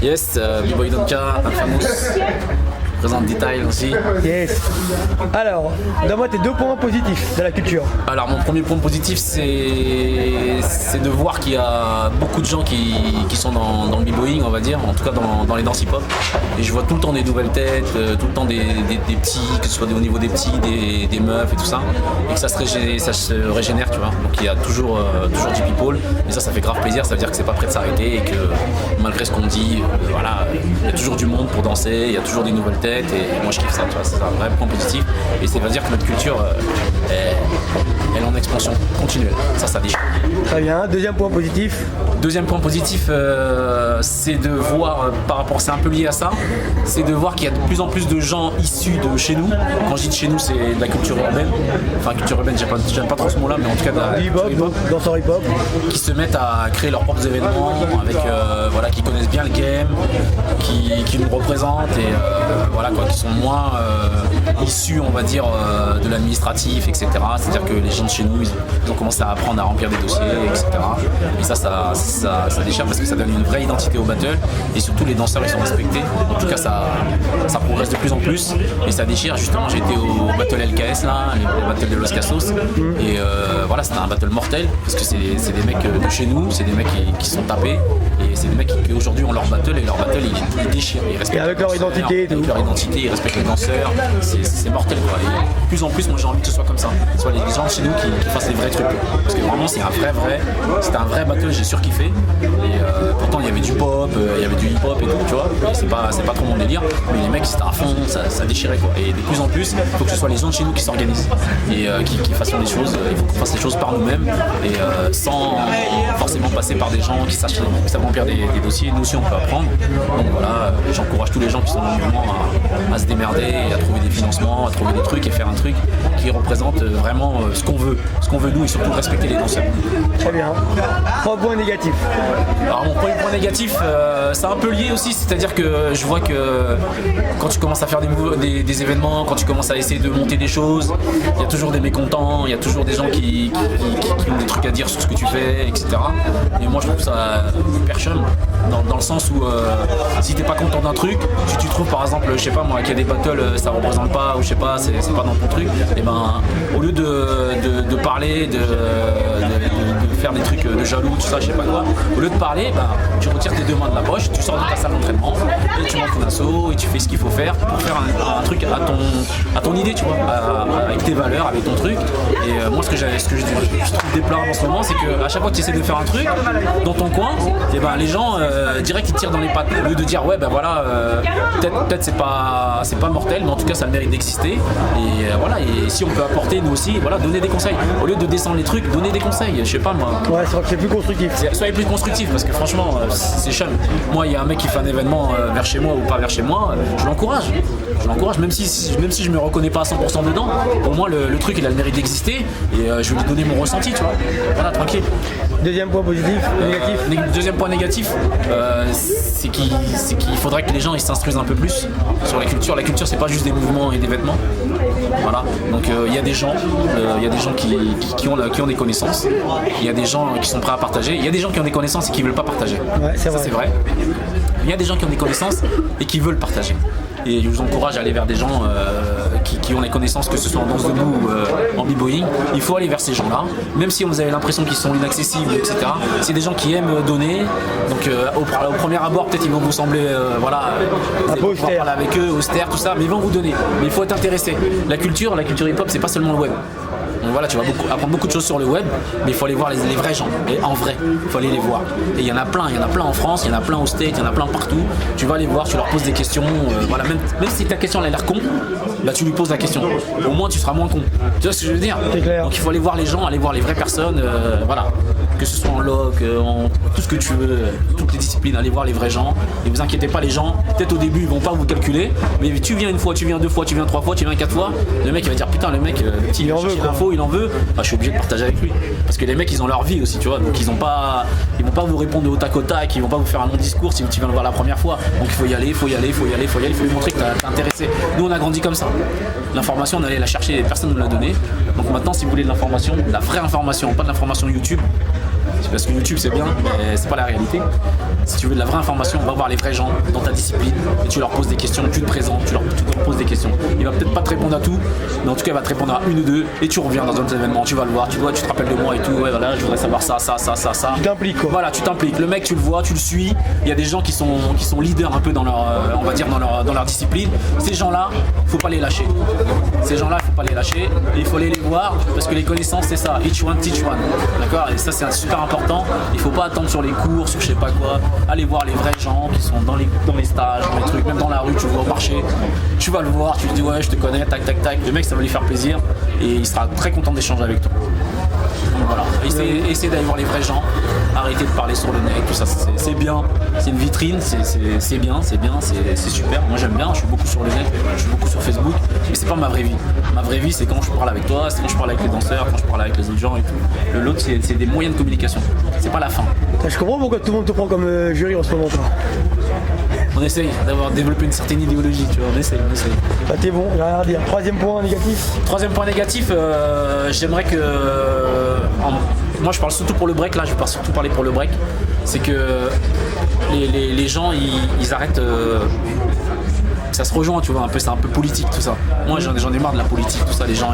Yes, B-Boy Donka, Infamous, présente Detail aussi. Yes. Alors, donne-moi tes 2 points positifs de la culture. Alors mon premier point positif c'est de voir qu'il y a beaucoup de gens qui sont dans le b-boying, on va dire, en tout cas dans les danses hip-hop. Et je vois tout le temps des nouvelles têtes, tout le temps des petits, que ce soit au niveau des petits, des meufs et tout ça. Et que ça se régénère, tu vois. Donc il y a toujours du people. Et ça fait grave plaisir, ça veut dire que c'est pas prêt de s'arrêter et que malgré ce qu'on dit, voilà, il y a toujours du monde pour danser, il y a toujours des nouvelles têtes. Et moi je kiffe ça, tu vois, c'est un vrai point positif et ça veut dire que notre culture elle est en expansion continuelle, ça déchire. Très bien, deuxième point positif. Deuxième point positif, c'est de voir, par rapport, c'est un peu lié à ça, c'est de voir qu'il y a de plus en plus de gens issus de chez nous. Quand je dis de chez nous, c'est de la culture urbaine. Enfin, culture urbaine, j'aime pas trop ce mot-là, mais en tout cas de la hip-hop, danseurs hip-hop, qui se mettent à créer leurs propres événements, avec voilà, qui connaissent bien le game, qui nous représentent et voilà quoi, qui sont moins issus, on va dire, de l'administratif, etc. C'est-à-dire que les gens de chez nous, ils ont commencé à apprendre à remplir des dossiers, etc. Et ça déchire parce que ça donne une vraie identité au battle et surtout les danseurs ils sont respectés. En tout cas ça progresse de plus en plus et ça déchire. Justement j'ai été au battle LKS là, les battles de Los Cassos et voilà, c'était un battle mortel parce que c'est des mecs de chez nous, c'est des mecs qui sont tapés et c'est des mecs qui aujourd'hui ont leur battle et leur battle ils déchirent. Ils respectent et avec leur identité, avec leur identité, ils respectent les danseurs, c'est mortel quoi. Et de plus en plus moi j'ai envie que ce soit comme ça, que ce soit les gens de chez nous qui fassent les vrais trucs parce que vraiment c'était un vrai battle, j'ai surkiffé et pourtant il y avait du pop, il y avait du hip hop et tout, tu vois, et c'est pas trop mon délire, mais les mecs c'était à fond, ça déchirait quoi. Et de plus en plus il faut que ce soit les gens de chez nous qui s'organisent et qui fassent les choses, il faut qu'on fasse les choses par nous-mêmes et sans forcément passer par des gens qui savent remplir des dossiers. Nous aussi on peut apprendre, donc voilà, j'encourage tous les gens qui sont dans le mouvement à se démerder et à trouver des financements, à trouver des trucs et faire un truc qui représente vraiment ce qu'on veut nous et surtout respecter les danseurs. Très bien. 3 points négatifs. Alors mon premier point négatif, c'est un peu lié aussi, c'est-à-dire que je vois que quand tu commences à faire des événements, quand tu commences à essayer de monter des choses, il y a toujours des mécontents, il y a toujours des gens qui ont des trucs à dire sur ce que tu fais, etc. Et moi je trouve ça hyper chum, dans le sens où si t'es pas content d'un truc, si tu trouves par exemple, je sais pas moi, qu'il y a des battles, ça représente pas, ou je sais pas, c'est pas dans ton truc, et ben au lieu de parler, de faire des trucs de jaloux, tout ça, je sais pas quoi, au lieu de parler, ben, tu retires tes 2 mains de la poche, tu sors de ta salle d'entraînement et tu montes ton assaut et tu fais ce qu'il faut faire pour faire un truc à ton idée, tu vois, avec tes valeurs, avec ton truc. Et moi ce que je trouve déplorable en ce moment, c'est qu'à chaque fois que tu essaies de faire un truc dans ton coin, et ben les gens direct ils tirent dans les pattes au lieu de dire ouais ben voilà, peut-être c'est pas mortel, mais en tout cas ça a le mérite d'exister et voilà, et si on peut apporter nous aussi, voilà, donner des conseils au lieu de descendre les trucs, donner des conseils, je sais pas moi. Ouais, c'est vrai que c'est plus constructif. Soyez plus constructif parce que franchement c'est chum. Moi il y a un mec qui fait un événement vers chez moi ou pas vers chez moi, je l'encourage, même si je me reconnais pas à 100% dedans, au moins le truc il a le mérite d'exister et je vais lui donner mon ressenti, tu vois, voilà, tranquille. Deuxième point positif, négatif. Deuxième point négatif, c'est qu'il faudrait que les gens ils s'instruisent un peu plus sur la culture. La culture c'est pas juste des mouvements et des vêtements. Voilà. Donc il y a des gens qui ont des connaissances. Il y a des gens qui sont prêts à partager. Il y a des gens qui ont des connaissances et qui veulent pas partager. Ouais, c'est vrai. Ça c'est vrai. Il y a des gens qui ont des connaissances et qui veulent partager. Et je vous encourage à aller vers des gens qui ont les connaissances, que ce soit en danse debout ou en b-boying. Il faut aller vers ces gens-là, même si vous avez l'impression qu'ils sont inaccessibles, etc. C'est des gens qui aiment donner. Donc au premier abord, peut-être ils vont vous sembler, voilà, vous allez pouvoir parler avec eux, austère, tout ça, mais ils vont vous donner. Mais il faut être intéressé. La culture hip-hop, c'est pas seulement le web. Donc voilà, tu vas apprendre beaucoup de choses sur le web, mais il faut aller voir les vrais gens, et en vrai, il faut aller les voir. Et il y en a plein en France, il y en a plein au States, il y en a plein partout. Tu vas les voir, tu leur poses des questions, voilà, même si ta question elle a l'air con, bah tu lui poses la question. Au moins tu seras moins con. Tu vois ce que je veux dire? C'est clair. Donc il faut aller voir les gens, aller voir les vraies personnes, voilà. Que ce soit en log, en tout ce que tu veux, toutes les disciplines, allez voir les vrais gens. Et vous inquiétez pas, les gens, peut-être au début ils vont pas vous calculer, mais tu viens une fois, tu viens 2 fois, tu viens 3 fois, tu viens 4 fois, le mec il va dire putain, le mec il en veut l'info, il en veut, bah, je suis obligé de partager avec lui. Parce que les mecs ils ont leur vie aussi, tu vois, donc ils vont pas vous répondre au tac au tac, ils vont pas vous faire un long discours si tu viens le voir la première fois. Donc il faut y aller, il faut lui montrer que t'es intéressé. Nous on a grandi comme ça. L'information on allait la chercher, personne ne nous l'a donnée. Donc maintenant si vous voulez de l'information, la vraie information, pas de l'information YouTube, Parce que YouTube c'est bien, mais c'est pas la réalité. Si tu veux de la vraie information, va voir les vrais gens dans ta discipline et tu leur poses des questions, tu te présentes, tu leur poses des questions. Il va peut-être pas te répondre à tout, mais en tout cas il va te répondre à une ou deux et tu reviens dans un événement, tu vas le voir, tu te rappelles de moi et tout, ouais voilà, je voudrais savoir ça. Tu t'impliques quoi. Voilà, tu t'impliques. Le mec tu le vois, tu le suis, il y a des gens qui sont leaders un peu dans leur, on va dire dans leur discipline. Ces gens-là, faut pas les lâcher. Ces gens-là, faut pas les lâcher, et il faut aller les voir parce que les connaissances c'est ça, each one teach one. D'accord. Et ça c'est super important. Il faut pas attendre sur les cours, sur je sais pas quoi. Allez voir les vrais gens qui sont dans les stages, dans les trucs, même dans la rue, tu le vois au marché. Tu vas le voir, tu lui dis ouais je te connais, tac tac tac. Le mec ça va lui faire plaisir et il sera très content d'échanger avec toi. Donc voilà, essayez d'aller voir les vrais gens, arrêtez de parler sur le net, tout ça, c'est bien, c'est une vitrine, c'est bien, c'est super. Moi j'aime bien, je suis beaucoup sur le net, je suis beaucoup sur Facebook, mais c'est pas ma vraie vie. Ma vraie vie c'est quand je parle avec toi, c'est quand je parle avec les danseurs, quand je parle avec les autres gens et tout. L'autre c'est des moyens de communication, c'est pas la fin. Je comprends pourquoi tout le monde te prend comme jury en ce moment. Toi. On essaye d'avoir développé une certaine idéologie, tu vois, on essaye. Bah t'es bon, j'ai rien à dire. Troisième point négatif. Troisième point négatif, j'aimerais que... moi je parle surtout pour le break, là je vais surtout parler pour le break. C'est que les gens ils arrêtent... ça se rejoint, tu vois, un peu, c'est un peu politique tout ça. Moi j'en ai marre de la politique, tout ça, les gens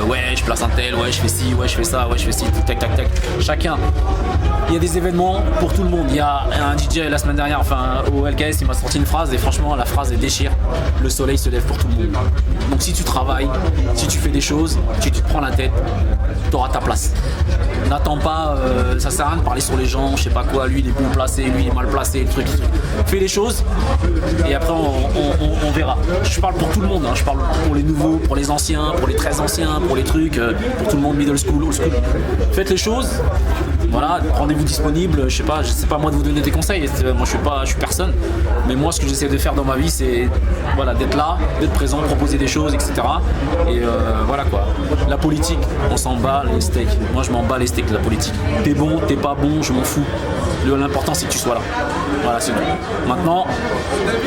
ouais je place un tel, ouais je fais ci, ouais je fais ça, ouais je fais ci, tac tac tac. Chacun. Il y a des événements pour tout le monde. Il y a un DJ la semaine dernière, enfin au LKS, il m'a sorti une phrase et franchement la phrase elle déchire. Le soleil se lève pour tout le monde. Donc si tu travailles, si tu fais des choses, si tu te prends la tête, tu auras ta place. N'attends pas, ça sert à rien de parler sur les gens, je sais pas quoi, lui il est bien placé, lui il est mal placé, le truc. Fais les choses et après on verra. Je parle pour tout le monde, hein. Je parle pour les nouveaux, pour les anciens, pour les très anciens, pour les trucs, pour tout le monde, middle school, old school. Faites les choses, voilà, rendez-vous disponible, je sais pas moi de vous donner des conseils, moi je suis personne, mais moi ce que j'essaie de faire dans ma vie c'est voilà, d'être là, d'être présent, proposer des choses, etc. Et voilà quoi. La politique, on s'en bat les steaks. Moi je m'en bats les steaks de la politique. T'es bon, t'es pas bon, je m'en fous. L'important c'est que tu sois là. Voilà, c'est tout. Maintenant,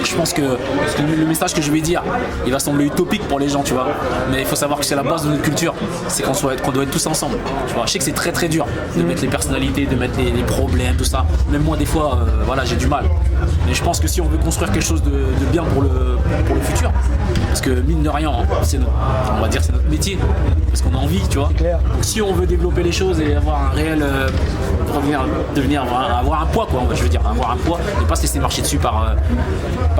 je pense que le message que je vais dire, il va sembler utopique pour les gens, tu vois. Mais il faut savoir que c'est la base de notre culture. C'est qu'on doit être tous ensemble. Tu vois, je sais que c'est très très dur de mettre les personnalités, de mettre les problèmes, tout ça. Même moi des fois, voilà, j'ai du mal. Mais je pense que si on veut construire quelque chose de bien pour le futur, parce que mine de rien, on va dire c'est notre métier, parce qu'on a envie, tu vois. Donc si on veut développer les choses et avoir un réel avoir un poids quoi, je veux dire, avoir un poids et pas se laisser marcher dessus par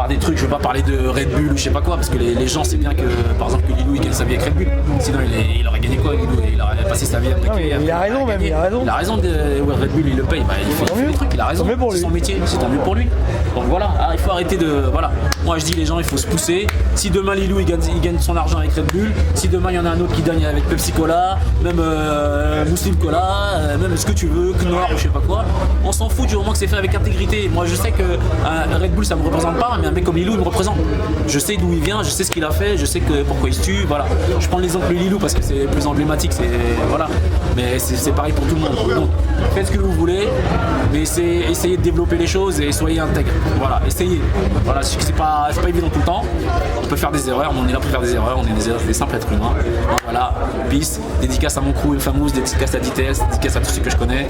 des trucs. Je veux pas parler de Red Bull ou je sais pas quoi, parce que les gens c'est bien que par exemple que Lilou il gagne sa vie avec Red Bull, sinon il aurait gagné quoi Lilou, il aurait passé sa vie à briquer. Il a raison même, il a raison de Red Bull il le paye, il fait des trucs, il a raison, c'est son métier, c'est tant mieux pour lui. Donc voilà, il faut arrêter de voilà. Moi je dis les gens il faut se pousser. Si demain Lilou il gagne son argent avec Red Bull, si demain il y en a un autre qui gagne avec Pepsi Cola, même Muslim Cola, même ce que tu veux, Knorr ou je sais pas quoi, on s'en fout du moment que c'est fait avec intégrité. Moi je sais que Red Bull ça me représente pas, mais un mec comme Lilou il me représente. Je sais d'où il vient, je sais ce qu'il a fait, je sais pourquoi il se tue, voilà. Je prends l'exemple de Lilou parce que c'est le plus emblématique, voilà. Mais c'est pareil pour tout le monde. Donc faites ce que vous voulez, mais essayez de développer les choses et soyez intègres. Voilà, essayez. Voilà, c'est pas évident tout le temps. On peut faire des erreurs, on est là pour faire des erreurs, on est des simples êtres humains. Donc voilà, peace, dédicace à mon crew Infamous, dédicace à DTS, dédicace à tous ceux que je connais.